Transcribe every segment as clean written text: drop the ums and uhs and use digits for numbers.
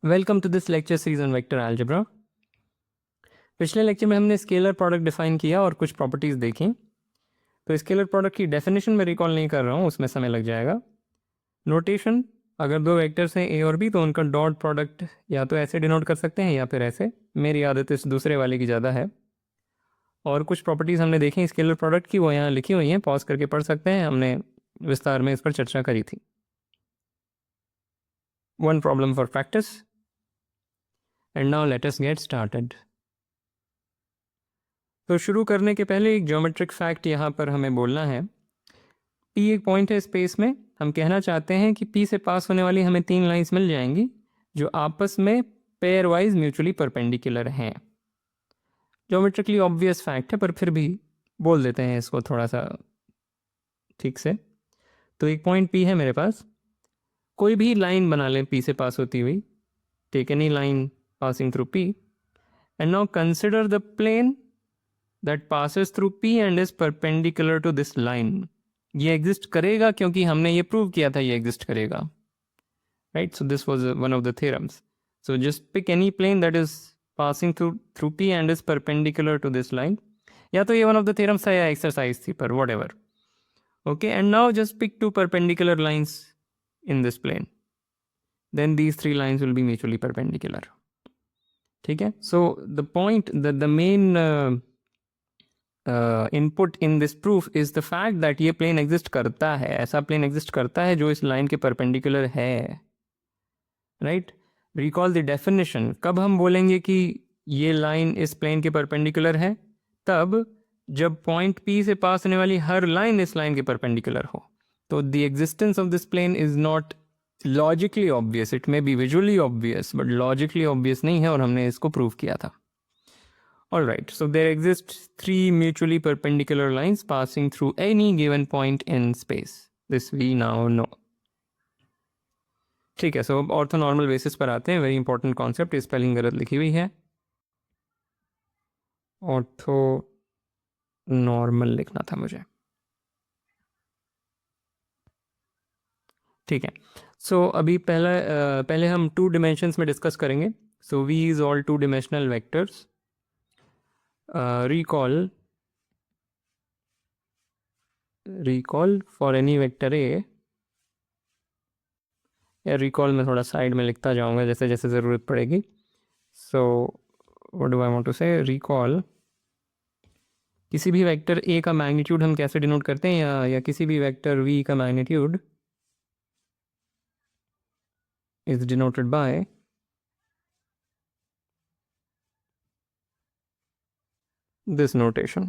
Welcome to this lecture series on vector algebra. पिछले lecture में हमने स्केलर प्रोडक्ट डिफाइन किया और कुछ प्रॉपर्टीज़ देखी। तो स्केलर प्रोडक्ट की डेफिनेशन में रिकॉल नहीं कर रहा हूँ, उसमें समय लग जाएगा। नोटेशन, अगर दो वेक्टर्स हैं ए और बी तो उनका डॉट प्रोडक्ट या तो ऐसे डिनोट कर सकते हैं या फिर ऐसे। मेरी आदत इस दूसरे वाले की ज़्यादा है। और कुछ प्रॉपर्टीज़ हमने देखी स्केलर प्रोडक्ट की, वो यहाँ लिखी हुई हैं, पॉज करके पढ़ सकते हैं। हमने विस्तार में इस पर चर्चा करी थी। One problem for practice and now let us get started. तो शुरू करने के पहले एक ज्योमेट्रिक फैक्ट यहाँ पर हमें बोलना है। पी एक पॉइंट है स्पेस में। हम कहना चाहते हैं कि पी से पास होने वाली हमें तीन लाइंस मिल जाएंगी जो आपस में पेयर वाइज म्यूचुअली परपेंडिकुलर हैं। ज्योमेट्रिकली ऑब्वियस फैक्ट है पर फिर भी बोल देते हैं इसको थोड़ा सा ठीक से। तो एक पॉइंट पी है मेरे पास, कोई भी लाइन बना लें पी से पास होती हुई। Take any line passing through P and now consider the plane that passes through P and is perpendicular to this line। ये एग्जिस्ट करेगा क्योंकि हमने ये प्रूव किया था ये एग्जिस्ट करेगा, right. So this was one of the theorems. So just pick any plane that is passing through P and is perpendicular to this line. या तो ये वन ऑफ द थ्योरम्स था या एक्सरसाइज थी, पर whatever. Okay, and now just pick two perpendicular lines in this plane, then these three lines will be mutually perpendicular. ठीक है। So the point, the main input in this proof is the fact that ये plane exist करता है, ऐसा plane exist करता है जो इस लाइन के परपेंडिकुलर है, राइट। Recall the definition. कब हम बोलेंगे कि ये लाइन इस प्लेन के परपेंडिकुलर है? तब जब पॉइंट पी से पास होने वाली हर लाइन इस लाइन के परपेंडिकुलर हो। तो the existence of this plane is not logically obvious, it may be visually obvious but logically obvious नहीं है, और हमने इसको प्रूव किया था। All right, so there exist three mutually perpendicular lines passing through any given point in space. This we now know. ठीक है। सो orthonormal basis पर आते हैं। वेरी इंपॉर्टेंट कॉन्सेप्ट, स्पेलिंग गलत लिखी हुई है, ऑर्थो नॉर्मल लिखना था मुझे। ठीक है। सो अभी पहले हम टू डिमेंशंस में डिस्कस करेंगे। So we is all two dimensional vectors. recall for any vector A, या रिकॉल में थोड़ा साइड में लिखता जाऊंगा जैसे जैसे ज़रूरत पड़ेगी। So what do I want to say, recall किसी भी वेक्टर ए का मैग्नीट्यूड हम कैसे डिनोट करते हैं, या किसी भी वेक्टर वी का magnitude is denoted by this notation.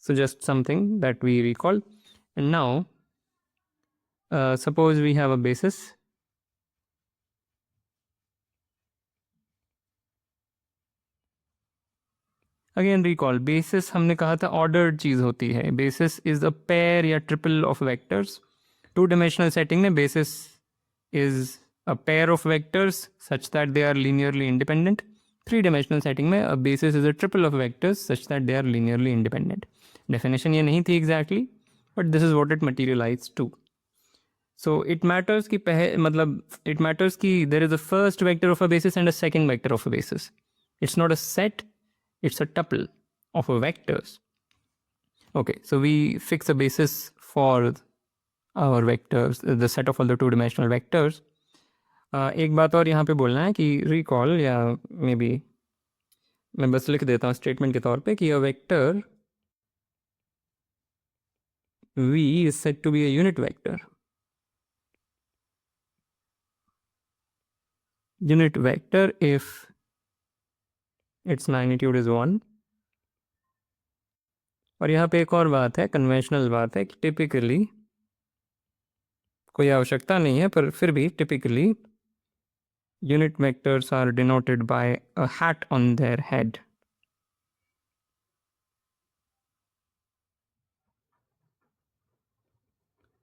So just something that we recall. And now suppose we have a basis. Again recall, basis हमने कहा था ऑर्डर्ड चीज़ होती है। बेसिस इज अ पेयर या triple of vectors. Two dimensional setting में basis is a pair of vectors such that they are linearly independent. Three dimensional setting में a basis is a triple of vectors such that they are linearly independent. Definition ये नहीं थी exactly, but this is what it materialize to. So it matters कि it matters कि there is a first vector of a basis and a second vector of a basis. It's not a set, it's a tuple of vectors. Okay, so we fix a basis for our vectors, the set of all the two-dimensional vectors. एक बात और यहाँ पे बोलना है कि recall, या may be मैं बस लिख देता हूँ स्टेटमेंट के तौर पे कि a vector v is said to be a unit vector. Unit vector if its magnitude is 1. और यहाँ पे एक और बात है, कन्वेंशनल बात है कि टिपिकली, कोई आवश्यकता नहीं है पर फिर भी typically unit vectors are denoted by a hat on their head.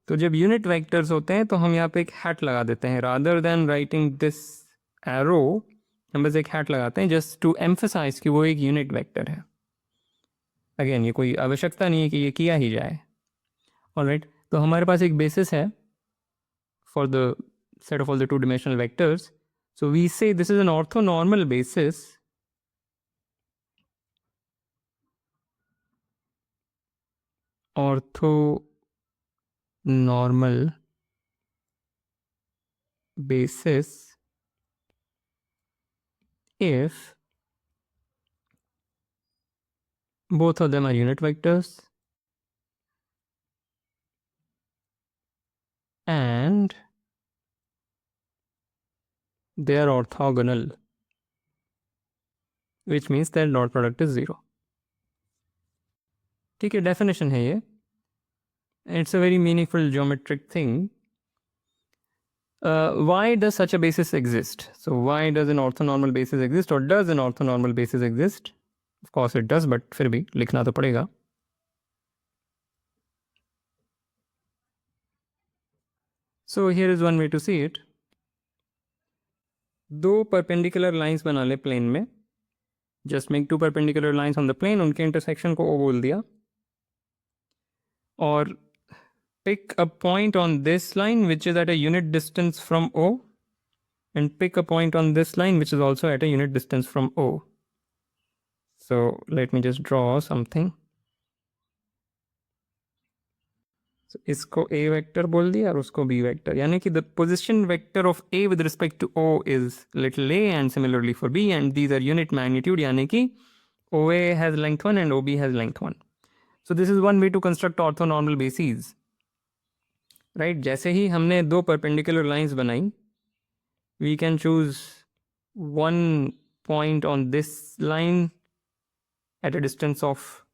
तो जब यूनिट वेक्टर्स होते हैं तो हम यहाँ पे एक हैट लगा देते हैं, rather than writing this arrow हम बस एक हैट लगाते हैं जस्ट टू एम्फसाइज कि वो एक यूनिट वेक्टर है। अगेन ये कोई आवश्यकता नहीं है कि ये किया ही जाए। ऑलराइट, तो हमारे पास एक बेसिस है for the set of all the two-dimensional vectors. So we say this is an orthonormal basis if both of them are unit vectors and they are orthogonal, which means their dot product is 0. ठीक है, definition है ये. It's a very meaningful geometric thing. Why does such a basis exist? So why does an orthonormal basis exist, or does an orthonormal basis exist? Of course it does, but फिर भी लिखना तो पड़ेगा. So here is one way to see it. दो perpendicular lines बना ले plane में. Just make two perpendicular lines on the plane, उनके intersection को O बोल दिया. और pick a point on this line which is at a unit distance from O, and pick a point on this line which is also at a unit distance from O. So let me just draw something. So इसको A vector बोल दिया और उसको B vector, यानी कि the position vector of A with respect to O is little a, and similarly for B, and these are unit magnitude, यानी कि OA has length 1 and OB has length 1. So this is one way to construct orthonormal bases. Right? जैसे ही हमने दो perpendicular lines बनाई, we can choose one point on this line at a distance of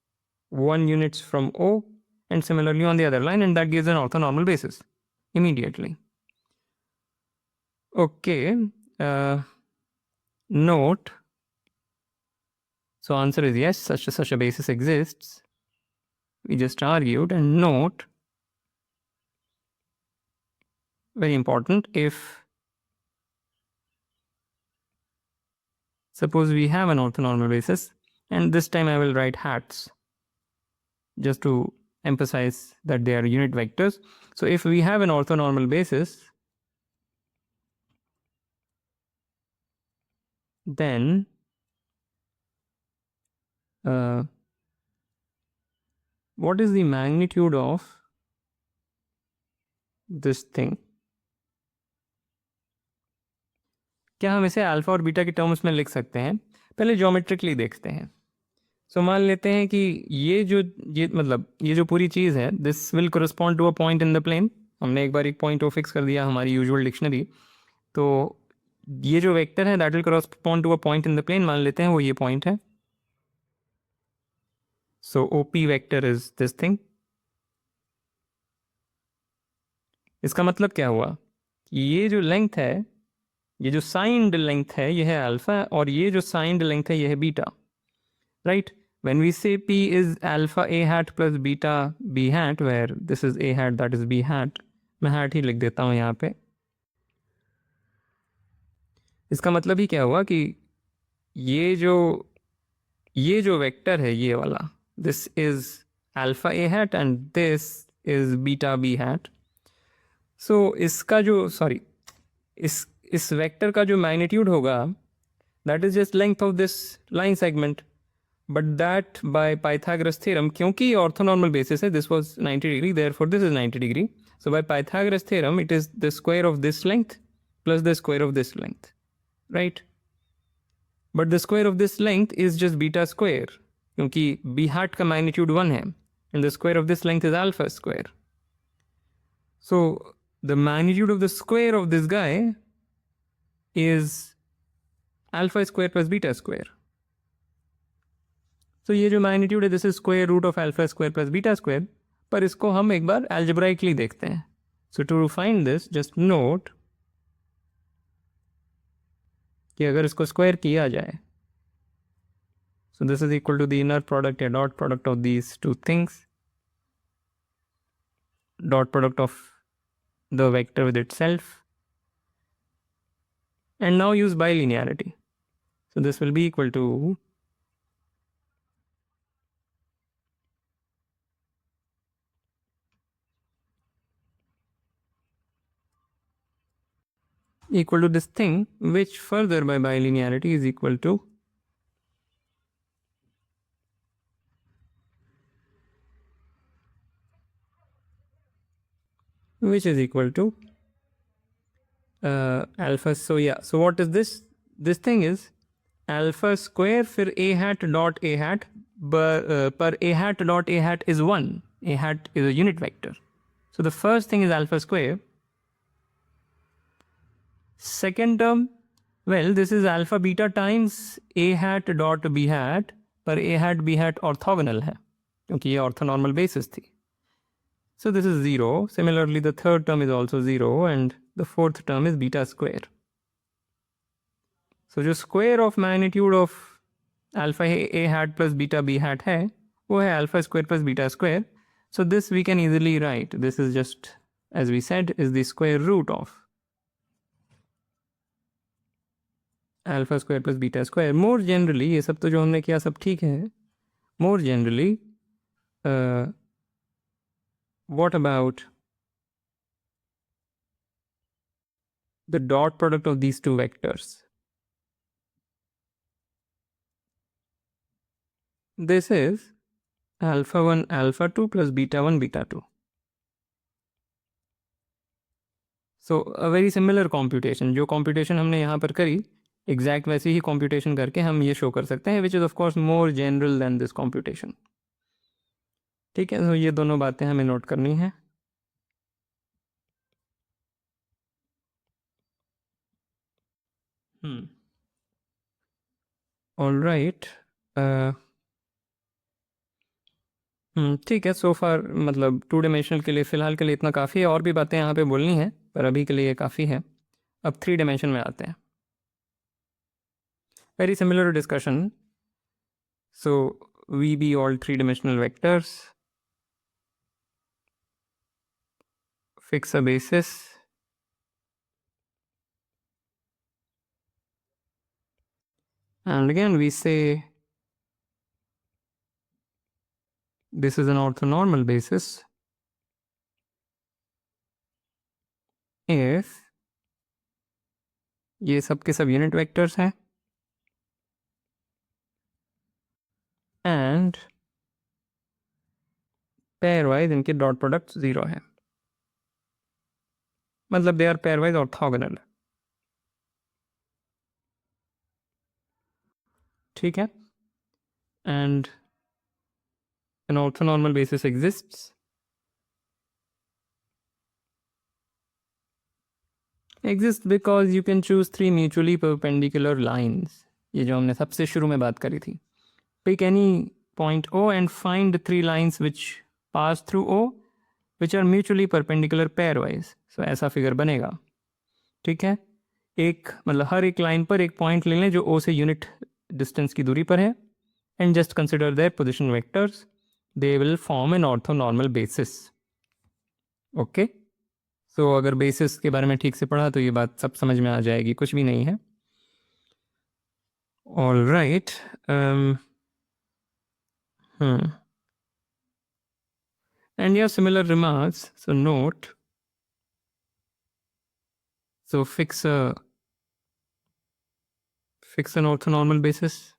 1 units from O, and similarly on the other line, and that gives an orthonormal basis immediately. Okay, note. So answer is yes, such a basis exists. We just argued. And note, very important, if suppose we have an orthonormal basis, and this time I will write hats just to emphasize that they are unit vectors. So if we have an orthonormal basis, then what is the magnitude of this thing? क्या हम इसे alpha और beta के terms में लिख सकते हैं? पहले ज्योमेट्रिकली देखते हैं. सो मान लेते हैं कि ये जो पूरी चीज़ है, this will correspond to a point in the plane. हमने एक बार एक पॉइंट ओ फिक्स कर दिया हमारी यूजुअल डिक्शनरी. तो ये जो वेक्टर है that will correspond to a point in the plane. मान लेते हैं वो ये पॉइंट है. So O P vector is this thing. इसका मतलब क्या हुआ कि ये जो लेंथ है, ये जो साइंड लेंथ है, ये है अल्फा, और ये जो साइंड लेंथ है ये है beta. Right? When we say P is alpha A hat plus beta B hat, where this is A hat, that is B hat, मैं hat ही लिख देता हूँ यहाँ पे. इसका मतलब ही क्या हुआ कि ये जो वेक्टर है ये वाला, this is alpha A hat and this is beta B hat. So इसका जो इस वेक्टर का जो मैग्नीट्यूड होगा, that is just length of this line segment. But that by Pythagoras theorem, क्योंकि orthonormal basis है, this was 90 degree, therefore this is 90 degree. So by Pythagoras theorem, it is the square of this length plus the square of this length, right? But the square of this length is just beta square, क्योंकि b hat का magnitude 1 है, and the square of this length is alpha square. So the magnitude of the square of this guy is alpha square plus beta square. तो ये जो magnitude है, this is square root of alpha square plus beta square. पर इसको हम एक बार algebraically देखते हैं. So to find this, just note कि अगर इसको स्क्वायर किया जाए, so this is equal to the inner product या dot product of these two things, dot product of the vector with itself, and now use bilinearity. So this will be equal to equal to this thing, which further by bilinearity is equal to alpha. So yeah, so what is this? This thing is alpha square फिर a hat dot a hat per a hat dot a hat is 1. A hat is a unit vector. So the first thing is alpha square. Second term, well, this is alpha beta times a hat dot b hat पर a hat b hat orthogonal है क्योंकि ये orthonormal basis थी. So this is 0. Similarly, the third term is also 0 and the fourth term is beta square. So जो square of magnitude of alpha a hat plus beta b hat है वो है alpha square plus beta square. So this we can easily write. This is just, as we said, is the square root of alpha square plus beta square. More generally, ये सब तो जो हमने किया सब ठीक है. More generally, what about the dot product of these two vectors? This is alpha 1 alpha 2 plus beta 1 beta 2. So a very similar computation. जो computation हमने यहाँ पर करी exact वैसे ही computation करके हम ये show कर सकते हैं, which is of course more general than this computation. ठीक है, तो ये दोनों बातें हमें नोट करनी है. All right. ठीक है. सो फार मतलब 2 डायमेंशनल के लिए फ़िलहाल के लिए इतना काफ़ी है. और भी बातें यहाँ पे बोलनी है पर अभी के लिए ये काफ़ी है. अब 3 डायमेंशन में आते हैं. Very similar discussion. So we be all 3 dimensional vectors. Fix a basis. And again we say this is an orthonormal basis if ये सब के सब यूनिट वेक्टर्स हैं and pairwise इनके डॉट प्रोडक्ट 0 है. मतलब दे आर पेयरवाइज ऑर्थोगोनल. ठीक है. And an orthonormal basis exists because you can choose 3 mutually perpendicular lines. ये जो हमने सबसे शुरू में बात करी थी. Pick any point O and find 3 lines which pass through O which are mutually perpendicular pairwise. So ऐसा फिगर बनेगा. ठीक है. एक मतलब हर एक लाइन पर एक पॉइंट ले लें जो O से यूनिट डिस्टेंस की दूरी पर है and just consider their position vectors. They will form an orthonormal basis. Okay. So अगर बेसिस के बारे में ठीक से पढ़ा तो ये बात सब समझ में आ जाएगी. कुछ भी नहीं है. All right. And yeah, similar remarks. So note. So fix an orthonormal basis.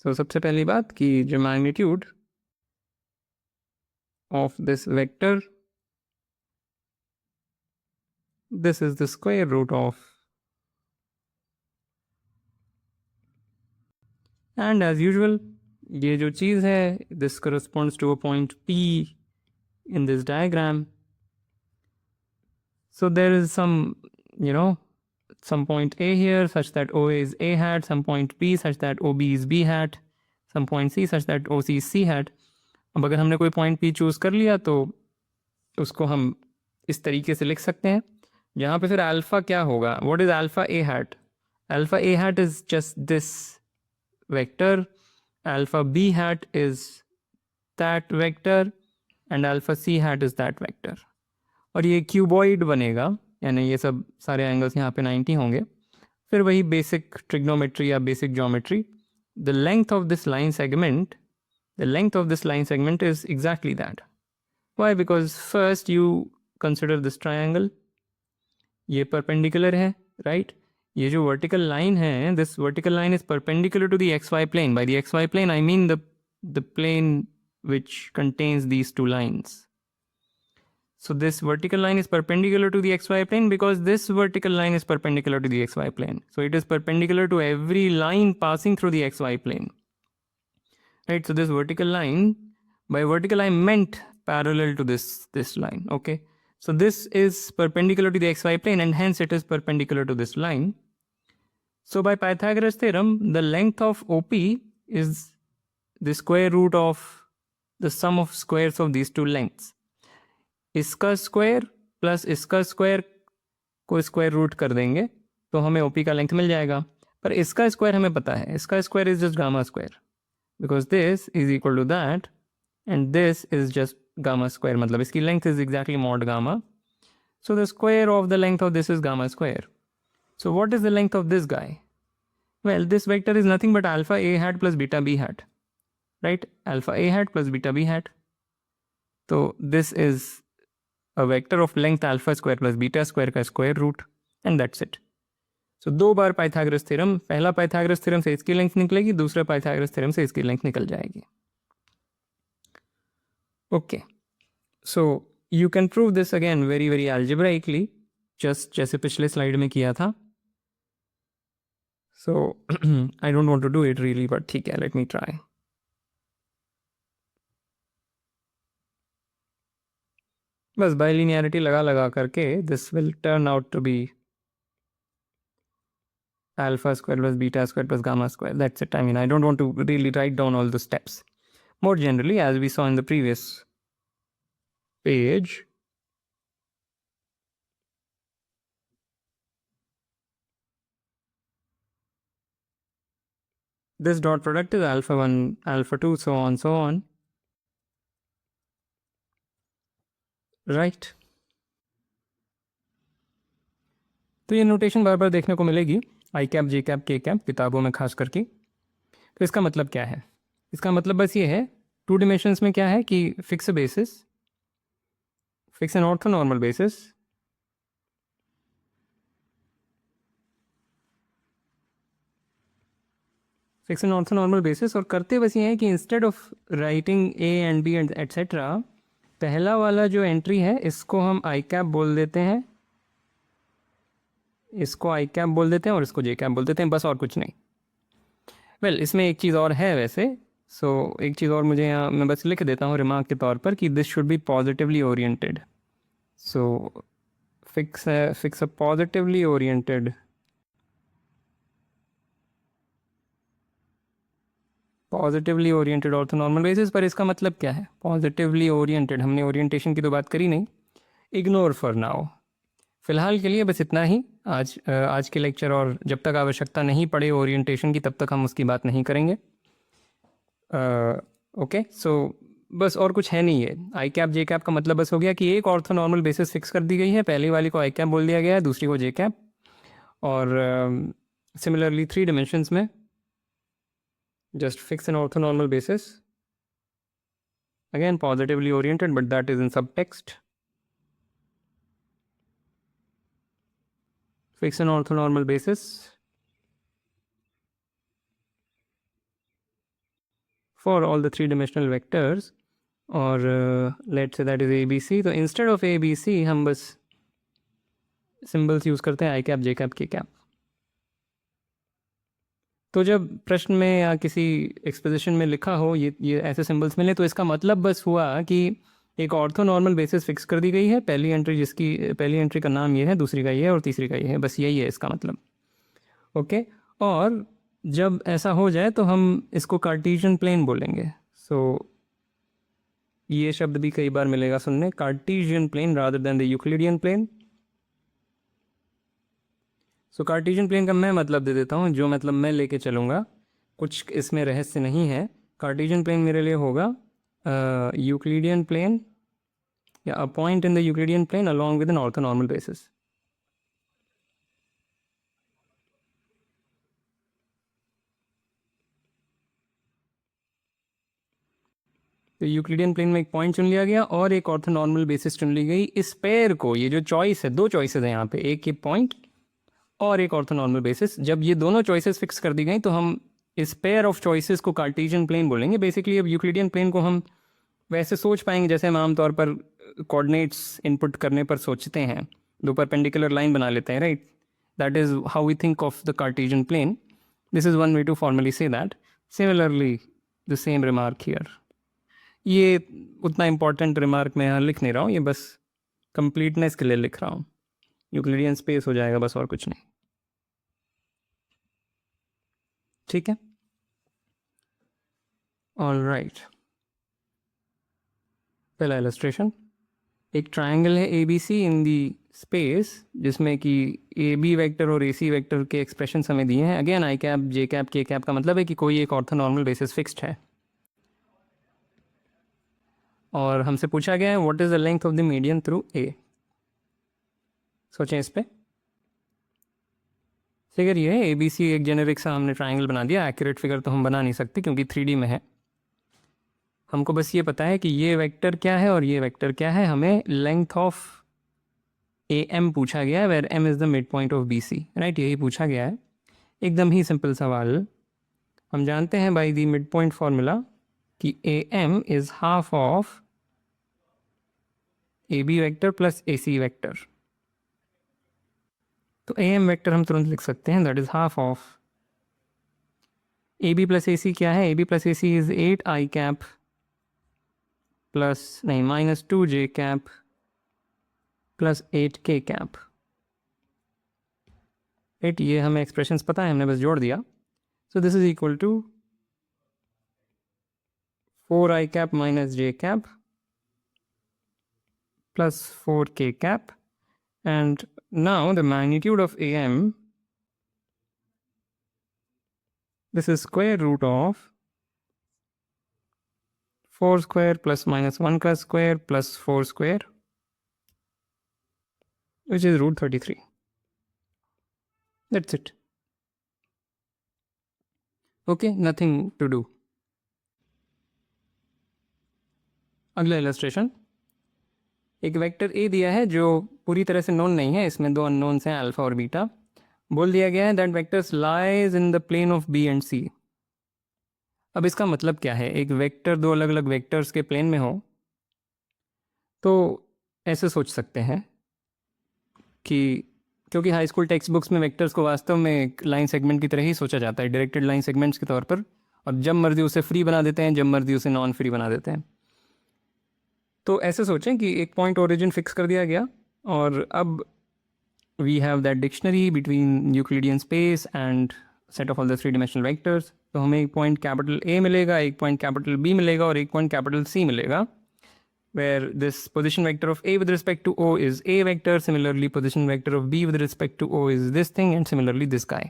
So सबसे पहली बात कि जो magnitude of this vector, this is the square root of, and as usual ये जो चीज़ है this corresponds to a point P in this diagram. So there is some some point A here such that OA is A hat, some point B such that OB is B hat, some point C such that OC is C hat. अब अगर हमने कोई point P choose कर लिया तो उसको हम इस तरीके से लिख सकते हैं जहाँ पे फिर अल्फ़ा क्या होगा. What is alpha A hat? Alpha A hat is just this vector, alpha B hat is that vector and alpha C hat is that vector. और ये क्यूबॉइड बनेगा यानी ये सब सारे एंगल्स यहाँ पे 90 होंगे. फिर वही बेसिक ट्रिग्नोमेट्री या basic geometry. The length of this line segment is exactly that. Why? Because first you consider this triangle, ये perpendicular है, right? ये जो vertical line है, this vertical line is perpendicular to the xy plane. By the xy plane, I mean the plane which contains these two lines. So this vertical line is perpendicular to the xy plane because this vertical line is perpendicular to the xy plane. So it is perpendicular to every line passing through the xy plane. Right? So this vertical line, by vertical I meant parallel to this line. Okay. So this is perpendicular to the xy plane and hence it is perpendicular to this line. So by Pythagoras theorem, the length of OP is the square root of the sum of squares of these two lengths. इसका square plus इसका square को square root कर देंगे तो हमें OP का length मिल जाएगा, पर इसका स्क्वायर हमें पता है, इसका square is just gamma square because this is equal to that and this is just gamma square, मतलब इसकी length is exactly mod gamma. So the square of the length of this is gamma square. So what is the length of this guy? Well, this vector is nothing but alpha a hat plus beta b hat, right? Alpha a hat plus beta b hat. So this is a vector of length alpha square plus beta square का square root and that's it. So दो बार Pythagoras theorem, पहला Pythagoras theorem से इसकी length निकलेगी, दूसरा Pythagoras theorem से इसकी length निकल जाएगी. Okay, so you can prove this again very very algebraically, just जैसे पिछले स्लाइड में किया था. So I don't want to do it really, but ठीक है, let me try. बस बाइलिनियरिटी लगा करके this will turn out to be alpha square plus beta square plus gamma square. That's it. I mean, I don't want to really write down all the steps. More generally, as we saw in the previous page, this dot product is alpha 1, alpha 2, so on. Right? तो ये notation बार बार देखने को मिलेगी आई cap, जे cap, के cap किताबों में खास करके. तो इसका मतलब क्या है? इसका मतलब बस ये है, टू डिमेंशंस में क्या है कि fix basis, fix an orthonormal basis, fix an orthonormal basis, और करते बस ये है कि instead of writing A and B and etcetera, पहला वाला जो एंट्री है इसको हम आई कैप बोल देते हैं, इसको आई कैप बोल देते हैं और इसको जे कैप बोल देते हैं, बस और कुछ नहीं. वेल इसमें एक चीज़ और है वैसे. एक चीज़ और मुझे यहाँ मैं बस लिख देता हूँ रिमार्क के तौर पर कि this should be positively oriented. So fix a positively oriented orthonormal basis. पर इसका मतलब क्या है पॉजिटिवली ओरिएंटेड? हमने ओरिएंटेशन की तो बात करी नहीं, इग्नोर फॉर नाउ. फिलहाल के लिए बस इतना ही आज के लेक्चर, और जब तक आवश्यकता नहीं पड़े ओरिएंटेशन की तब तक हम उसकी बात नहीं करेंगे. ओके, सो बस और कुछ है नहीं. है आई कैप जे कैप का मतलब बस हो गया कि एक ऑर्थोनॉर्मल बेसिस फिक्स कर दी गई है, पहली वाली को आई कैप बोल दिया गया है, दूसरी को जे कैप. और सिमिलरली थ्री डिमेंशंस में just fix an orthonormal basis, again positively oriented, but that is in subtext. Fix an orthonormal basis for all the three-dimensional vectors, or let's say that is ABC. So instead of ABC हम बस symbols use करते हैं I cap, J cap, K cap. तो जब प्रश्न में या किसी एक्सपोजिशन में लिखा हो ये ऐसे सिंबल्स मिले, तो इसका मतलब बस हुआ कि एक ऑर्थोनॉर्मल बेसिस फिक्स कर दी गई है, पहली एंट्री का नाम ये है, दूसरी का ये है और तीसरी का ये है, बस यही है इसका मतलब. ओके, और जब ऐसा हो जाए तो हम इसको कार्टेशियन प्लेन बोलेंगे. सो ये शब्द भी कई बार मिलेगा सुनने, Cartesian plane rather than the Euclidean plane. So Cartesian plane का मैं मतलब दे देता हूँ, जो मतलब मैं लेके चलूँगा, कुछ इसमें रहस्य नहीं है. कार्टेशियन प्लेन मेरे लिए होगा यूक्लिडियन प्लेन या a point in the Euclidean plane along with an orthonormal basis. तो यूक्लिडियन प्लेन में एक पॉइंट चुन लिया गया और एक ऑर्थोनॉर्मल बेसिस चुन ली गई। इस पेयर को, ये जो चॉइस है, दो चॉइसेस हैं यहाँ पे, एक ये पॉइंट और एक ऑर्थोनॉर्मल बेसिस, जब ये दोनों चॉइसेस फिक्स कर दी गई तो हम इस पेयर ऑफ चॉइसेस को कार्टेशियन प्लेन बोलेंगे। बेसिकली अब यूक्लिडियन प्लेन को हम वैसे सोच पाएंगे जैसे हम आमतौर पर कोऑर्डिनेट्स इनपुट करने पर सोचते हैं, दो परपेंडिकुलर लाइन बना लेते हैं, right? That is how we think of the Cartesian plane. This is one way to formally say that. Similarly the same remark here. ये उतना इंपॉर्टेंट रिमार्क मैं यहाँ लिख नहीं रहा हूँ, ये बस कंप्लीटनेस के लिए लिख रहा हूँ। यूक्लिडियन स्पेस हो जाएगा बस, और कुछ नहीं। ठीक है, ऑल राइट। पहला इलस्ट्रेशन, एक ट्राइंगल है A B C in the space जिसमें कि ए बी वेक्टर और ए सी वेक्टर के एक्सप्रेशन हमें दिए हैं। Again I cap J cap के कैप का मतलब है कि कोई एक ऑर्थोनॉर्मल बेसिस फिक्स्ड है, और हमसे पूछा गया है what is the length of the median through a. सोचें इस पे। फिगर ये है, ए बी सी एक जेनेरिक सा हमने ट्राइंगल बना दिया। एक्यूरेट फिगर तो हम बना नहीं सकते क्योंकि 3D में है। हमको बस ये पता है कि ये वेक्टर क्या है और ये वेक्टर क्या है। हमें लेंथ ऑफ ए एम पूछा गया है, where M is the mid point of B C, right? यही पूछा गया है। एकदम ही सिंपल सवाल। हम जानते हैं by the midpoint formula कि A M is half of A B vector plus A C vector. तो ए एम वेक्टर हम तुरंत लिख सकते हैं, that is half of A B plus A C. क्या है? A B plus A C is 8 I cap plus नहीं -2 जे cap plus 8 के कैप। 8 ये हमें एक्सप्रेशंस पता है, हमने बस जोड़ दिया। So this is equal to 4 i cap minus j cap plus 4 k cap, and now the magnitude of AM, this is square root of 4 square plus minus 1 plus square plus 4 square, which is root 33. That's it. Okay, nothing to do. अगला illustration, एक vector A दिया है जो पूरी तरह से known नहीं है, इसमें दो अननोन्स हैं अल्फा और बीटा। बोल दिया गया है that vectors lies in the plane of B and C. अब इसका मतलब क्या है? एक वेक्टर दो अलग अलग वेक्टर्स के प्लेन में हो तो ऐसे सोच सकते हैं कि क्योंकि हाई स्कूल टेक्स्ट बुक्स में वेक्टर्स को वास्तव में एक लाइन सेगमेंट की तरह ही सोचा जाता है, डायरेक्टेड लाइन सेगमेंट्स के तौर पर, और जब मर्जी उसे फ्री बना देते हैं, जब मर्जी उसे नॉन फ्री बना देते हैं। तो ऐसे सोचें कि एक पॉइंट ओरिजिन फिक्स कर दिया गया और अब we have that dictionary between Euclidean space and set of all the 3 dimensional vectors. तो हमें एक पॉइंट कैपिटल ए मिलेगा, एक पॉइंट कैपिटल बी मिलेगा और एक पॉइंट कैपिटल सी मिलेगा, where this position vector of A with respect to O is A vector, similarly position vector of B with respect to O is this thing, and similarly this guy.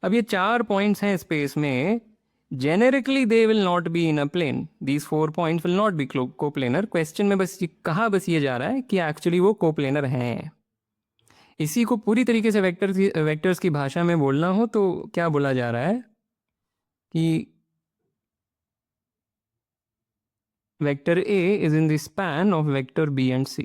अब ये 4 points हैं space में, generically they will not be in a plane. These 4 points will not be coplanar. Question में बस कहा बस ये जा रहा है कि एक्चुअली वो कोप्लेनर हैं। इसी को पूरी तरीके से वेक्टर्स की भाषा में बोलना हो तो क्या बोला जा रहा है कि vector A is in the span of vector B and C।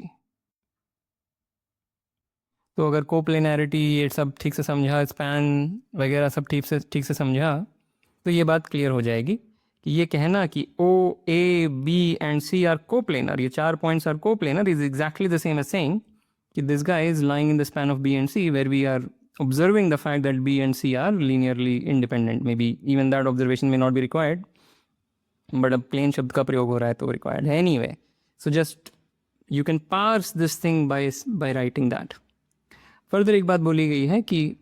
तो अगर कोप्लेनैरिटी ये सब ठीक से समझा, स्पैन वगैरह सब ठीक से समझा, तो ये बात क्लियर हो जाएगी कि ये कहना कि O, A, B and C are coplanar, ये 4 points are coplanar, is exactly the same as saying कि this guy is lying in the span of B and C, where we are observing the fact that B and C are linearly independent. Maybe even that observation may not be required, but अब plane शब्द का प्रयोग हो रहा है तो required है anyway. So just you can parse this thing by writing that. Further एक बात बोली गई है कि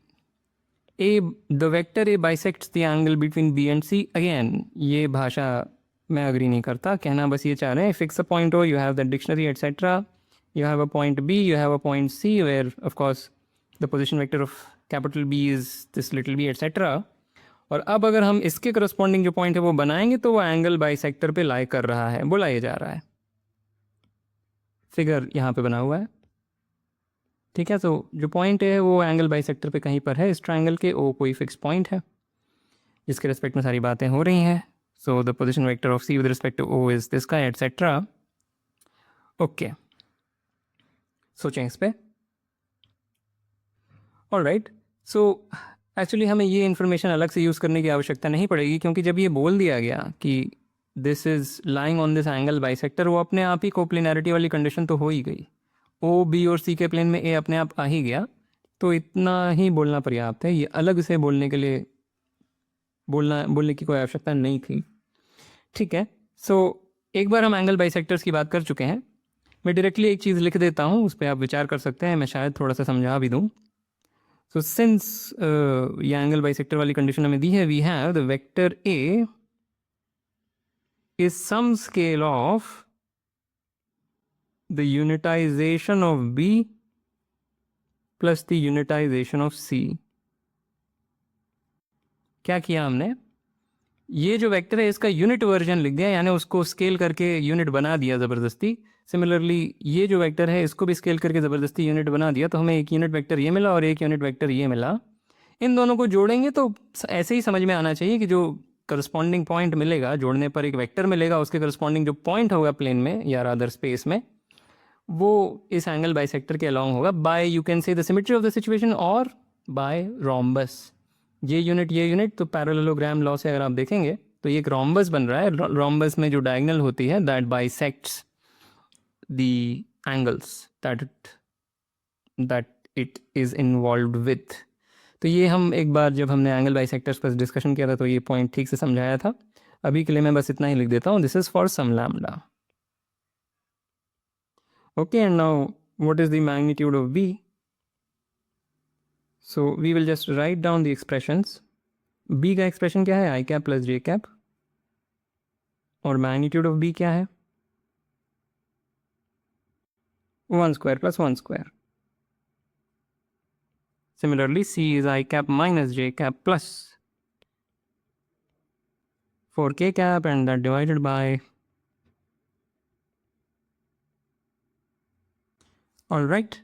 the vector A bisects the angle between B and C. Again ये भाषा मैं अग्री नहीं करता, कहना बस ये चाह रहे हैं फिक्स अ पॉइंट हो, you have the dictionary etcetera, you have a point B, you have a point C, where of course the position vector of capital B is this little B etcetera. और अब अगर हम इसके corresponding जो point है वो बनाएंगे तो वो एंगल बाइसेक्टर पे लाई कर रहा है, बोला ये जा रहा है। फिगर यहाँ पे बना हुआ है, ठीक है? तो जो पॉइंट है वो एंगल बाइसेक्टर पे कहीं पर है इस ट्रायंगल के। ओ कोई फिक्स पॉइंट है जिसके रेस्पेक्ट में सारी बातें हो रही हैं। So the position vector of C with respect to O is this guy, etc. Okay. सोचें इस पे. ऑलराइट. सो एक्चुअली हमें ये इन्फॉर्मेशन अलग से यूज़ करने की आवश्यकता नहीं पड़ेगी, क्योंकि जब ये बोल दिया गया कि this is lying on this angle bisector, वो अपने आप ही कोप्लिनैरिटी वाली कंडीशन तो हो ही गई. ओ बी और सी के प्लेन में ए अपने आप आ ही गया, तो इतना ही बोलना पर्याप्त है. ये अलग से बोलने के लिए बोलने की कोई आवश्यकता नहीं थी. ठीक है. सो एक बार हम एंगल बाइसेक्टर्स की बात कर चुके हैं. मैं डायरेक्टली एक चीज़ लिख देता हूँ, उस पर आप विचार कर सकते हैं. मैं शायद थोड़ा सा समझा भी दूँ. So since ये angle bisector वाली condition हमें दी है, we have the vector A is some scale of the unitization of B plus the unitization of C. क्या किया हमने? ये जो वेक्टर है इसका यूनिट वर्जन लिख दिया, यानी उसको स्केल करके यूनिट बना दिया ज़बरदस्ती. सिमिलरली ये जो वेक्टर है इसको भी स्केल करके ज़बरदस्ती यूनिट बना दिया, तो हमें एक यूनिट वेक्टर ये मिला और एक यूनिट वेक्टर ये मिला. इन दोनों को जोड़ेंगे तो ऐसे ही समझ में आना चाहिए कि जो करस्पॉन्डिंग पॉइंट मिलेगा, जोड़ने पर एक वेक्टर मिलेगा, उसके करस्पॉन्डिंग जो पॉइंट होगा प्लेन में या अदर स्पेस में, वो इस एंगल बाइसेक्टर के अलॉन्ग होगा by, you can say the symmetry of the situation, और बाय रोम्बस. ये यूनिट तो पैरेललोग्राम लॉ से अगर आप देखेंगे तो ये एक रोम्बस बन रहा है. रोम्बस में जो डायगोनल होती है that bisects the angles that it is involved with. तो ये हम एक बार जब हमने एंगल बाइसेक्टर्स पर डिस्कशन किया था तो ये पॉइंट ठीक से समझाया था. अभी के लिए मैं बस इतना ही लिख देता हूँ. This is for some lambda. Okay, and now what is the magnitude of B. So we will just write down the expressions. B का एक्सप्रेशन क्या है? I cap plus j cap. और मैग्नीट्यूड ऑफ बी क्या है? 1 square plus 1 square. Similarly, C is I cap minus J cap plus 4K cap, and that divided by. All right,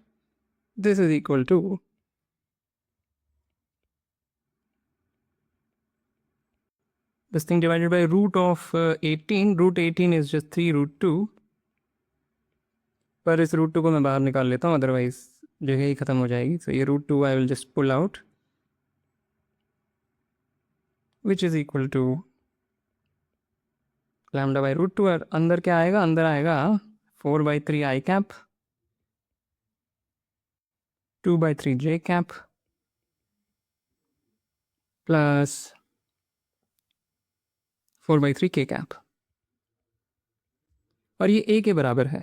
this is equal to this thing divided by root of 18. Root 18 is just 3 root 2. पर इस root 2 को मैं बाहर निकाल लेता हूँ, otherwise जगह ही ख़त्म हो जाएगी. So ये root 2 I will just pull out, which is equal to lambda by root 2. और अंदर क्या आएगा? अंदर आएगा 4/3 I cap, 2/3 J cap plus 4/3 K cap. और ये A के बराबर है.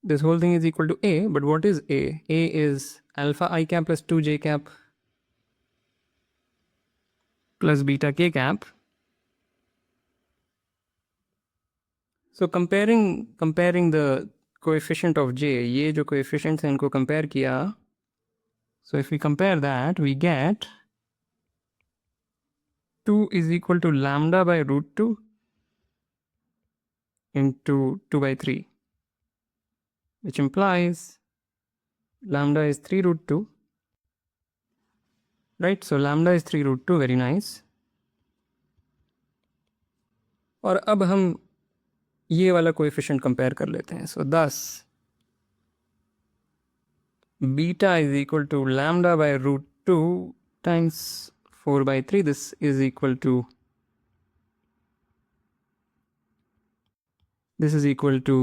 This whole thing is equal to A, but what is A? A is alpha I cap plus 2 J cap plus beta K cap. So comparing the coefficient of J, ये जो coefficients हैं इनको compare किया. So if we compare that, we get 2 is equal to lambda by root 2 into 2/3, which implies lambda is 3 root 2. Right, so lambda is 3 root 2, very nice. और अब हम ये वाला कोएफिशिएंट कंपेयर कर लेते हैं. So thus beta is equal to lambda by root 2 times 4/3. This is equal to this is equal to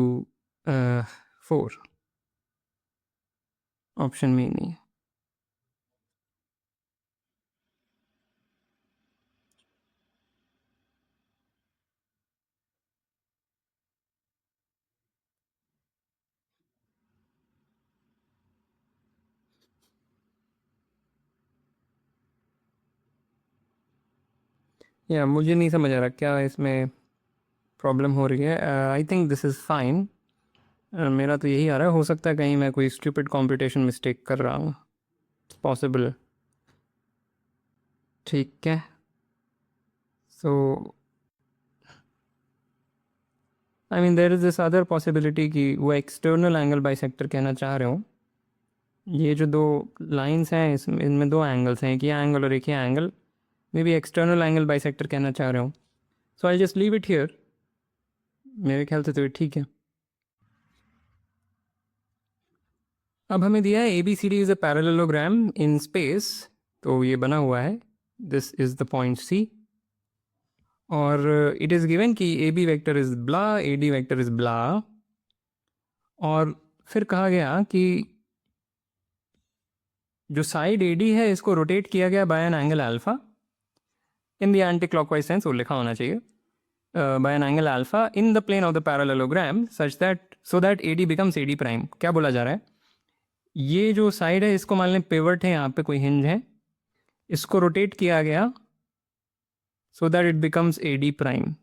4. Option में नहीं. या मुझे नहीं समझ आ रहा क्या इसमें प्रॉब्लम हो रही है. I think this is fine. मेरा तो यही आ रहा है. हो सकता है कहीं मैं कोई स्टूपिड कॉम्पिटिशन मिस्टेक कर रहा हूँ. पॉसिबल. ठीक है. So I mean there is this other possibility कि वो एक्सटर्नल एंगल बाइसेक्टर कहना चाह रहे हो. ये जो दो लाइंस हैं इसमें इनमें दो एंगल्स हैं, एक ये एंगल और एक ये angle, maybe external angle bisector कहना चाह रहा हूँ। So I just leave it here. मेरे ख्याल से तो ये ठीक है। अब हमें दिया है A B C D is a parallelogram in space, तो ये बना हुआ है, this is the point C, और इट इज़ गिवन कि A B vector is blah, A D vector is blah, और फिर कहा गया कि जो साइड ए डी है इसको रोटेट किया गया by an angle alpha in the anti clockwise sense, वो लिखा होना चाहिए, by an angle alpha in the plane of the parallelogram such that so that A D becomes A D prime. क्या बोला जा रहा है, ये जो साइड है इसको मान लें पिवट है, यहाँ पे कोई हिंज है, इसको रोटेट किया गया so that it becomes A D prime,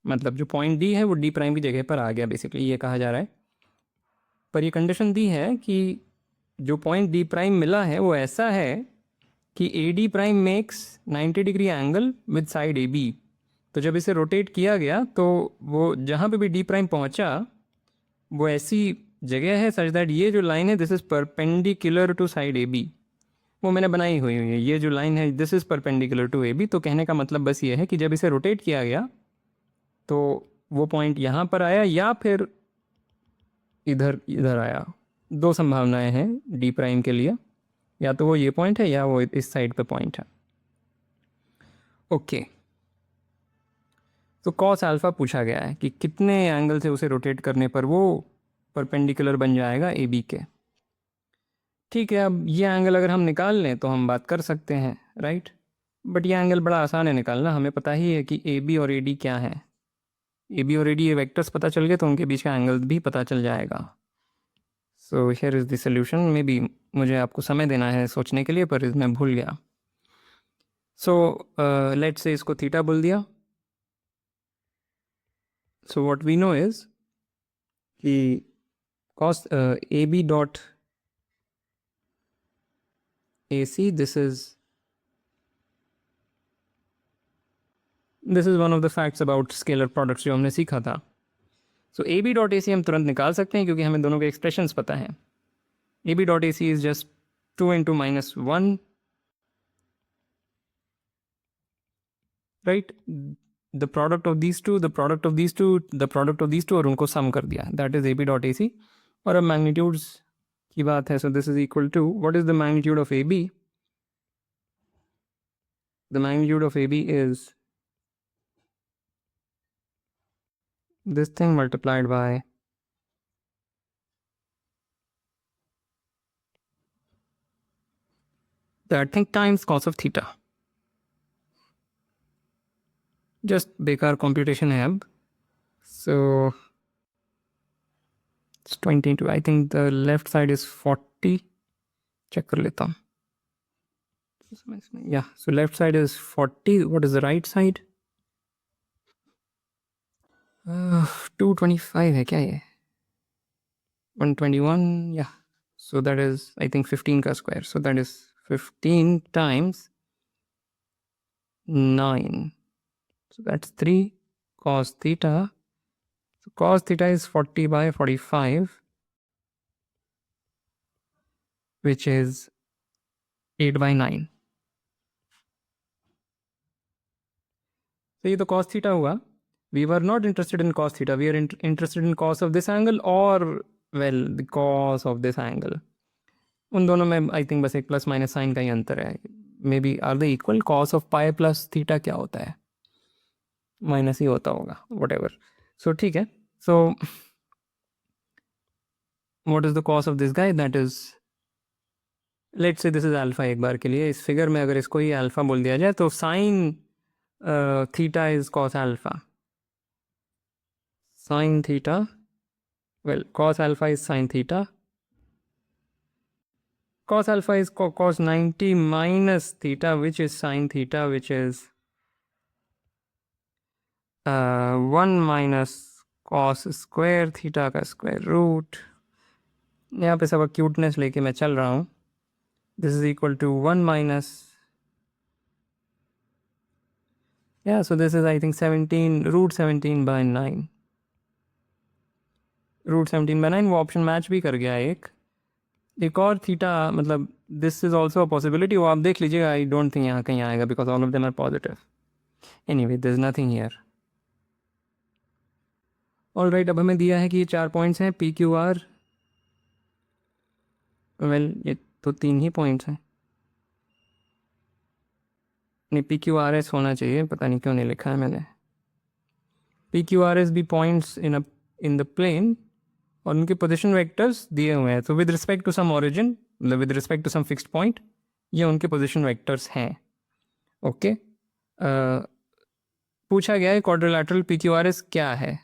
मतलब जो पॉइंट डी है वो डी प्राइम की जगह पर आ गया, बेसिकली ये कहा जा रहा है। पर ये कंडीशन दी है कि जो पॉइंट डी प्राइम मिला है वो ऐसा है कि A D prime makes 90 degree angle with side A B. तो जब इसे रोटेट किया गया तो वो जहाँ पे भी डी प्राइम पहुँचा वो ऐसी जगह है सच दैट ये जो लाइन है this is perpendicular to side A B, वो मैंने बनाई हुई है, ये जो लाइन है this is perpendicular to A B. तो कहने का मतलब बस ये है कि जब इसे रोटेट किया गया तो वो पॉइंट यहाँ पर आया या फिर इधर इधर आया। दो संभावनाएं हैं डी प्राइम के लिए, या तो वो ये पॉइंट है या वो इस साइड पे पॉइंट है। ओके, तो कॉस अल्फ़ा पूछा गया है कि कितने एंगल से उसे रोटेट करने पर वो परपेंडिकुलर बन जाएगा ए बी के। ठीक है, अब ये एंगल अगर हम निकाल लें तो हम बात कर सकते हैं, राइट। बट ये एंगल बड़ा आसान है निकालना, हमें पता ही है कि ए बी और ए डी क्या है। ए बी और ए डी ये वेक्टर्स पता चल गए तो उनके बीच का एंगल भी पता चल जाएगा। So here is the solution. May be मुझे आपको समय देना है सोचने के लिए, पर मैं भूल गया। सो लेट्स से इसको थीटा बोल दिया। So what we know is कि cos A B dot A C, this is one of the facts about scalar products जो हमने सीखा था। सो ए बी डॉट ए सी हम तुरंत निकाल सकते हैं क्योंकि हमें दोनों के एक्सप्रेशंस पता हैं। A B dot A C is just 2 into -1, right. The product of these two, the product of these two, the product of these two, और उनको सम कर दिया, that is A B dot A C. और अब magnitudes की बात है, so this is equal to what is the magnitude of A B. The magnitude of A B is this thing multiplied by that thing times cos of theta. Just बेकार computation है अब। So it's 22. I think the left side is 40. Check कर लेता हूँ। Yeah, so left side is 40. What is the right side? 225 है क्या ये? 121. Yeah. So that is I think 15 का square. So that is 15 times 9. So that's 3 cos theta. So cos theta is 40 by 45, which is 8 by 9. So ये तो cos theta हुआ. We were not interested in cos theta. We are interested in cos of this angle, or well the cos of this angle. उन दोनों में I think बस एक plus minus sign का ही अंतर है। May be are the equal. Cos of pi plus theta क्या होता है? माइनस ही होता होगा, वट एवर। सो ठीक है। So what is the cos of this guy? That is, let's say this is alpha. एक बार के लिए इस फिगर में अगर इसको ही अल्फा बोल दिया जाए तो sine theta is cos alpha. Sine theta, well cos alpha is sin theta. Cos alpha is cos 90 minus theta, which is sin theta, which is 1 minus cos square theta का square root। यहाँ पे सब cuteness लेके मैं चल रहा हूँ। This is equal to 1 minus, yeah, so this is I think 17 root 17 by 9। Root 17 by 9 वो ऑप्शन मैच भी कर गया एक। एक और थीटा, मतलब this is also a possibility, वो आप देख लीजिएगा. आई डोंट थिंक यहाँ कहीं आएगा because all of them are positive. Anyway there is nothing here. All right, अब हमें दिया है कि ये 4 पॉइंट्स हैं पी क्यू आर. वेल ये तो 3 ही पॉइंट्स हैं. नहीं, पी क्यू आर एस होना चाहिए, पता नहीं क्यों नहीं लिखा है मैंने. पी क्यू आर एस भी पॉइंट्स इन द प्लेन और उनके पोजिशन वेक्टर्स दिए हुए हैं. तो with respect to some origin, मतलब with respect to some fixed point, ये उनके पोजिशन वेक्टर्स हैं. ओके. पूछा गया है quadrilateral P Q R S क्या है.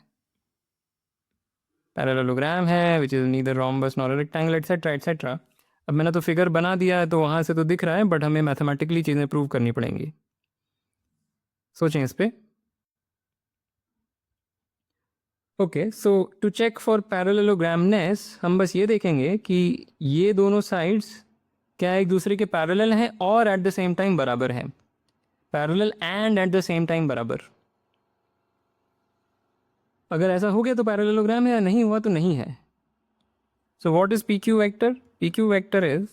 पैरेललोग्राम है which is neither rhombus nor rectangle etcetera etcetera. अब मैंने तो फिगर बना दिया है तो वहाँ से तो दिख रहा है, बट हमें मैथमेटिकली चीज़ें प्रूव करनी पड़ेंगी. सोचें इस पर. Okay, so to check for parallelogramness हम बस ये देखेंगे कि ये दोनों साइड्स क्या एक दूसरे के पैरेलल हैं और एट द सेम टाइम बराबर हैं. Parallel and at the same time बराबर. अगर ऐसा हो गया तो पैरेललोग्राम है, या नहीं हुआ तो नहीं है. So what is P Q vector? P Q vector is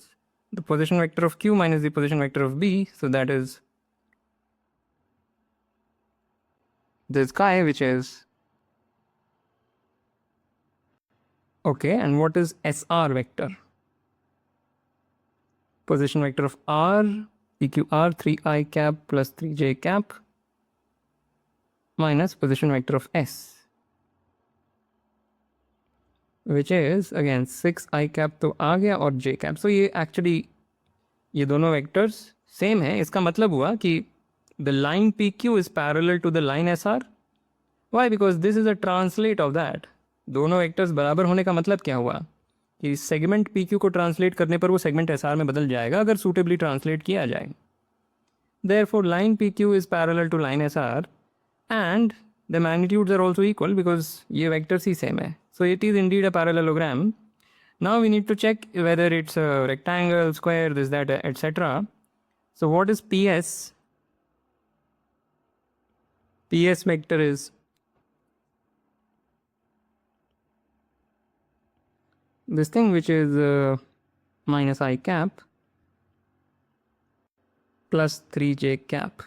the position vector of Q minus the position vector of B. So that is this guy which is okay. And what is SR vector? Position vector of R, PQR 3i cap plus 3j cap minus position vector of S, which is again 6i cap तो आ गया और j cap. So ये actually ये दोनों vectors same है. इसका मतलब हुआ कि the line PQ is parallel to the line SR. Why? Because this is a translate of that. दोनों वेक्टर्स बराबर होने का मतलब क्या हुआ कि सेगमेंट पी क्यू को ट्रांसलेट करने पर वो सेगमेंट एस आर में बदल जाएगा अगर सूटेबली ट्रांसलेट किया जाए. Therefore line P Q is parallel to line S R and the magnitudes are also equal because ये वेक्टर्स ही सेम है. So it is indeed a parallelogram. Now we need to check whether it's rectangle, square, this that etcetera. So what is P S? P S vector is this thing which is minus I cap plus 3j cap.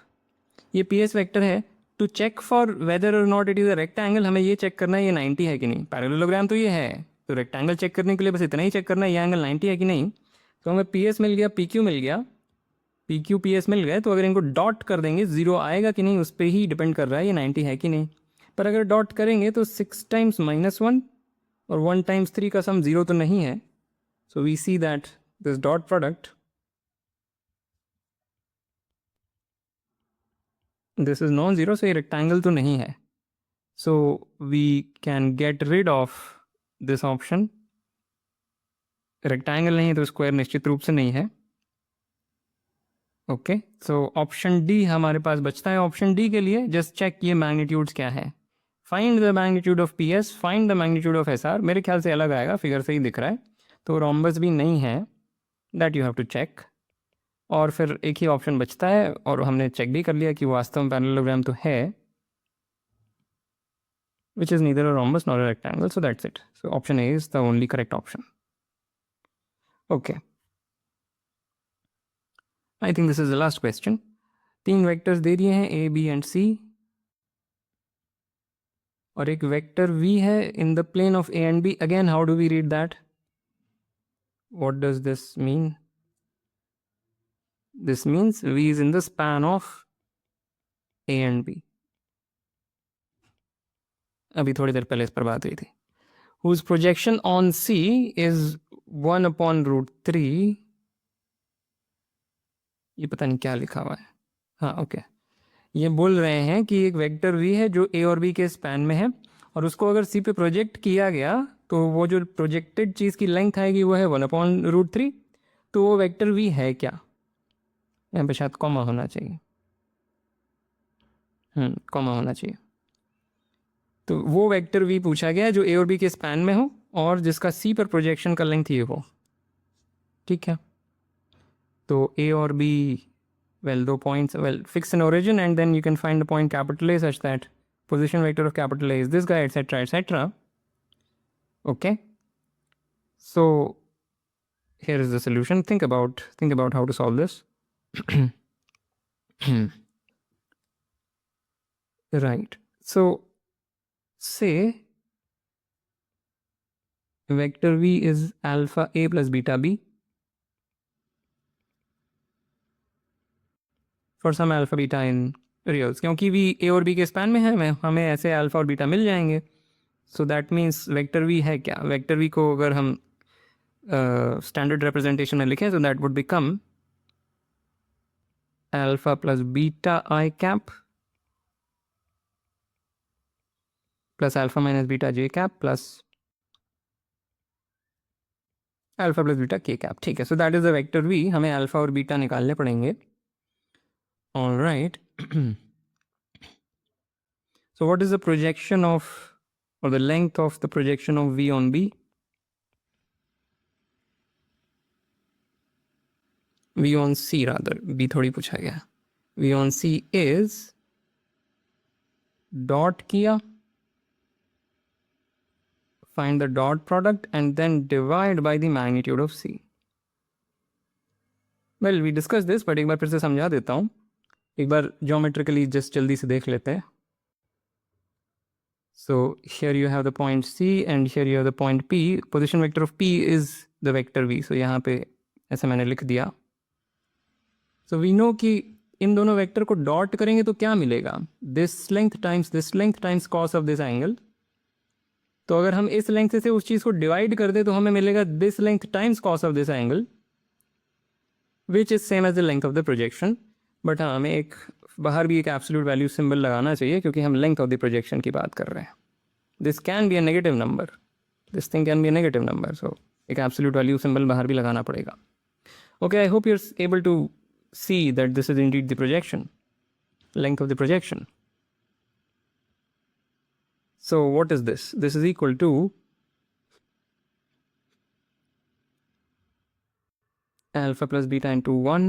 ये P S vector है. To check for weather और not it is a rectangle, हमें ये check करना है ये 90 है कि नहीं. पैरेललोग्राम तो ये है, तो रेक्टेंगल चेक करने के लिए बस इतना ही चेक करना है ये एंगल 90 है कि नहीं. तो हमें पी एस मिल गया, पी क्यू मिल गया, पी क्यू पी एस मिल गए. तो अगर इनको डॉट कर देंगे ज़ीरो आएगा कि नहीं उस पर ही डिपेंड कर रहा है ये 90 है कि नहीं. पर अगर डॉट करेंगे तो 6 टाइम्स -1 और 1 टाइम्स 3 का सम 0 तो नहीं है. So we see that this dot product, this is non zero. So ये रेक्टेंगल तो नहीं है. So we can get rid of this option. Rectangle नहीं है तो स्क्वायर निश्चित रूप से नहीं है. ओके, सो ऑप्शन डी हमारे पास बचता है. ऑप्शन डी के लिए जस्ट चेक ये मैग्नीट्यूड्स क्या है. Find the magnitude of P S, find the magnitude of S R. मेरे ख्याल से अलग आएगा, फिगर से ही दिख रहा है. तो रोम्बस भी नहीं है, that you have to check. और फिर एक ही ऑप्शन बचता है और हमने चेक भी कर लिया कि वास्तव में पैरेललोग्राम तो है, which is neither a rhombus nor a rectangle. So that's it. So option A is the only correct option. Okay. I think this is the last question. 3 vectors दे दिए हैं A, B and C और एक vector V है in the plane of A and B. Again, how do we read that? What does this mean? This means V is in the span of A and B. अभी थोड़ी देर पहले इस पर बात हुई थी. Whose projection on C is 1/√3. ये पता नहीं क्या लिखा हुआ है. हाँ, ओके. ये बोल रहे हैं कि एक वेक्टर V है जो A और B के स्पैन में है और उसको अगर C पे प्रोजेक्ट किया गया तो वो जो प्रोजेक्टेड चीज़ की लेंथ आएगी वो है 1/√3. तो वो वेक्टर V है क्या? यहाँ पे शायद कॉमा होना चाहिए. कॉमा होना चाहिए. तो वो वेक्टर V पूछा गया जो A और B के स्पैन में हो और जिसका C पर प्रोजेक्शन का लेंथ ये हो. ठीक है. तो A और B, well, 2 points, well, fix an origin and then you can find the point capital A such that position vector of capital A is this guy, etc., etc. Okay. So here is the solution. Think about how to solve this. Right. So say vector v is alpha a plus beta b for some alpha beta in reals. क्योंकि v a और b के span में है, हमें ऐसे alpha और beta मिल जाएंगे. So that means vector v है क्या? वेक्टर v को अगर हम स्टैंडर्ड रिप्रेजेंटेशन में लिखें तो that would become alpha plus beta I cap plus alpha minus beta j cap plus alpha plus beta k cap. ठीक है, so that is the vector v. हमें alpha और beta निकालने पड़ेंगे. All right. So what is the projection of, or the length of the projection of v on b? v on c rather, b थोड़ी पूछा गया. v on c is dot किया, find the dot product and then divide by the magnitude of c. Well, we discussed this, but एक बार फिर से समझा देता हूँ. एक बार geometrically just जल्दी से देख लेते हैं. So here you have the point c and here you have the point p. Position vector of p is the vector v. So यहाँ पे ऐसा मैंने लिख दिया. So we know कि इन दोनों वेक्टर को डॉट करेंगे तो क्या मिलेगा? This length times cos of this angle. तो अगर हम इस लेंथ से उस चीज़ को डिवाइड कर दे तो हमें मिलेगा this length times cos of this angle, which is same as the length of the projection. But हाँ, हमें एक बाहर भी एक एब्सोल्यूट वैल्यू सिंबल लगाना चाहिए क्योंकि हम लेंथ ऑफ द प्रोजेक्शन की बात कर रहे हैं. This can be a negative number, this thing can be a negative number. So एक एब्सोल्यूट वैल्यू सिंबल बाहर भी लगाना पड़ेगा. Okay, I hope you are able to see that this is indeed the projection, length of the projection. So what is this? This is equal to alpha plus beta into 1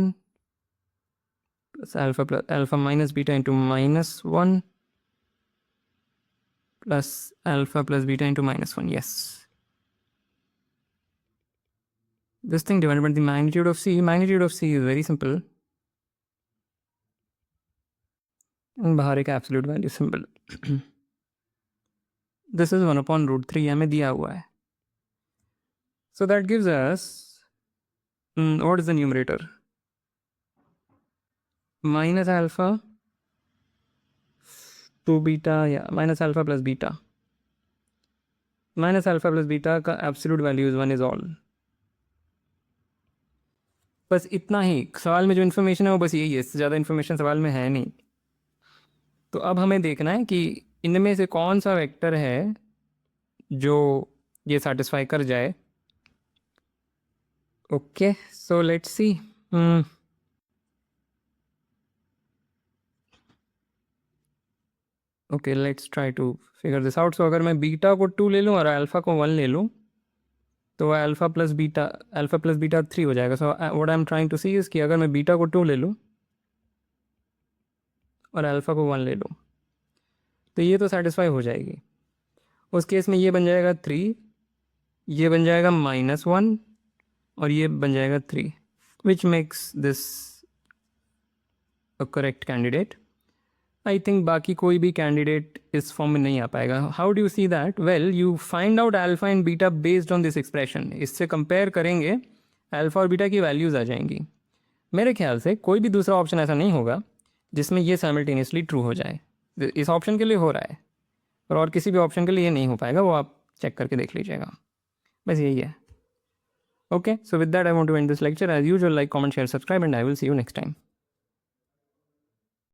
plus alpha minus beta into minus 1 plus alpha plus beta into minus 1. Yes. This thing divided by the magnitude of c. Magnitude of c is very simple. बाहर एक absolute value symbol. This is 1/√3 हमें दिया हुआ है. So that gives us, what is the numerator? Minus alpha two beta या minus alpha plus beta. Minus alpha plus beta का absolute value is 1 is all. बस इतना ही सवाल में जो इन्फॉर्मेशन है वो बस यही है, इससे ज़्यादा इन्फॉर्मेशन सवाल में है नहीं. तो अब हमें देखना है कि इनमें से कौन सा वेक्टर है जो ये सेटिस्फाई कर जाए. Okay, so let's see. Okay, let's try to figure this out. So अगर मैं बीटा को 2 ले लूँ और अल्फ़ा को 1 ले लूँ तो अल्फ़ा प्लस बीटा 3 हो जाएगा. So what I am trying to see is कि अगर मैं बीटा को 2 ले लूँ और अल्फ़ा को 1 ले लूँ तो ये तो सेटिस्फाई हो जाएगी. उस केस में ये बन जाएगा 3, ये बन जाएगा -1 और ये बन जाएगा 3, which makes this a correct candidate. I think बाकी कोई भी कैंडिडेट इस फॉर्म में नहीं आ पाएगा. How do you see that? Well, you find out alpha and beta based on this expression. इससे कंपेयर करेंगे, अल्फ़ा और बीटा की वैल्यूज़ आ जाएंगी. मेरे ख्याल से कोई भी दूसरा ऑप्शन ऐसा नहीं होगा जिसमें ये साइमल्टेनियसली ट्रू हो जाए. इस ऑप्शन के लिए हो रहा है और किसी भी ऑप्शन के लिए ये नहीं हो पाएगा. वो आप चेक करके देख लीजिएगा. बस यही है. Okay, so with that I want to end this lecture. As usual, like, comment, share, subscribe and I will see you next time.